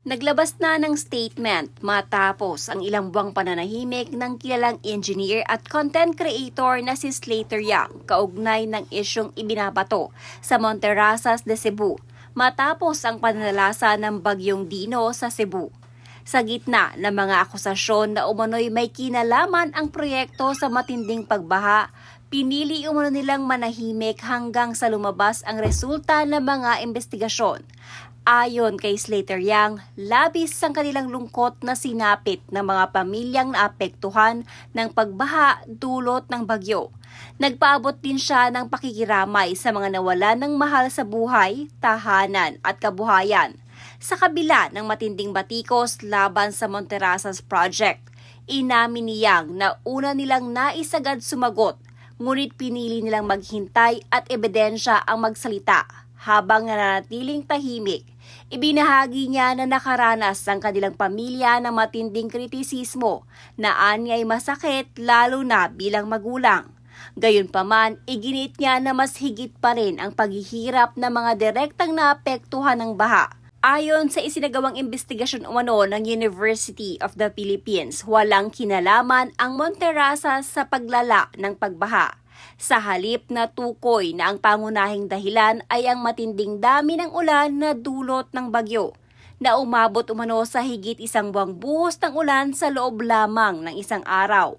Naglabas na ng statement matapos ang ilang buwang pananahimik ng kilalang engineer at content creator na si Slater Yang kaugnay ng isyong ibinabato sa Monterrasas de Cebu matapos ang pananalasa ng Bagyong Dino sa Cebu. Sa gitna ng mga akusasyon na umano'y may kinalaman ang proyekto sa matinding pagbaha, pinili umano nilang manahimik hanggang sa lumabas ang resulta ng mga investigasyon. Ayon kay Slater Yang, labis ang kanilang lungkot na sinapit ng mga pamilyang naapektuhan ng pagbaha dulot ng bagyo. Nagpaabot din siya ng pakikiramay sa mga nawalan ng mahal sa buhay, tahanan at kabuhayan. Sa kabila ng matinding batikos laban sa Monterrasas Project, inamin ni Yang na una nilang naisagad sumagot, ngunit pinili nilang maghintay at ebidensya ang magsalita habang nananatiling tahimik. Ibinahagi niya na nakaranas ang kanilang pamilya ng matinding kritisismo na anya'y masakit lalo na bilang magulang. Gayunpaman, iginit niya na mas higit pa rin ang paghihirap ng mga direktang naapektuhan ng baha. Ayon sa isinagawang investigasyon umano ng University of the Philippines, walang kinalaman ang Monterrasas sa paglala ng pagbaha. Sa halip na tukoy na ang pangunahing dahilan ay ang matinding dami ng ulan na dulot ng bagyo, na umabot umano sa higit isang buwang buhos ng ulan sa loob lamang ng isang araw.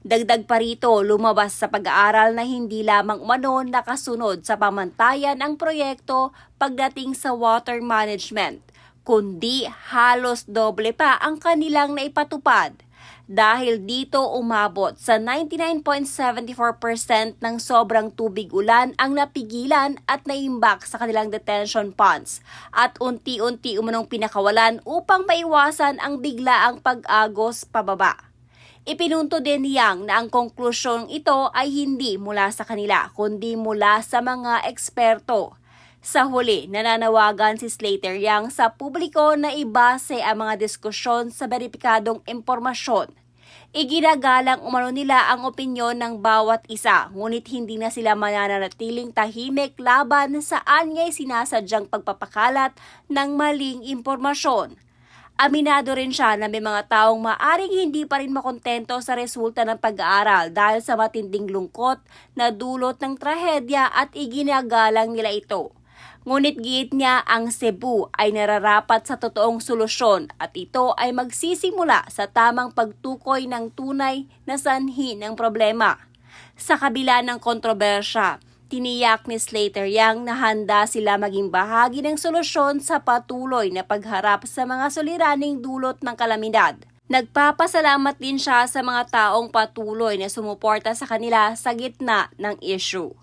Dagdag pa rito, lumabas sa pag-aaral na hindi lamang umano nakasunod sa pamantayan ang proyekto pagdating sa water management, kundi halos doble pa ang kanilang naipatupad. Dahil dito umabot sa 99.74% ng sobrang tubig ulan ang napigilan at naimbak sa kanilang detention ponds at unti-unti umunong pinakawalan upang maiwasan ang biglaang pag-agos pababa. Ipinunto din ni Yang na ang konklusyong ito ay hindi mula sa kanila kundi mula sa mga eksperto. Sa huli, nananawagan si Slater Yang sa publiko na ibase ang mga diskusyon sa beripikadong impormasyon. Iginagalang umano nila ang opinyon ng bawat isa, ngunit hindi na sila mananatiling tahimik laban sa anya'y sinasadyang pagpapakalat ng maling impormasyon. Aminado rin siya na may mga taong maaring hindi pa rin makontento sa resulta ng pag-aaral dahil sa matinding lungkot na dulot ng trahedya at iginagalang nila ito. Ngunit giit niya ang Cebu ay nararapat sa totoong solusyon at ito ay magsisimula sa tamang pagtukoy ng tunay na sanhi ng problema. Sa kabila ng kontrobersya, tiniyak ni Slater Yang na handa sila maging bahagi ng solusyon sa patuloy na pagharap sa mga suliraning dulot ng kalamidad. Nagpapasalamat din siya sa mga taong patuloy na sumuporta sa kanila sa gitna ng issue.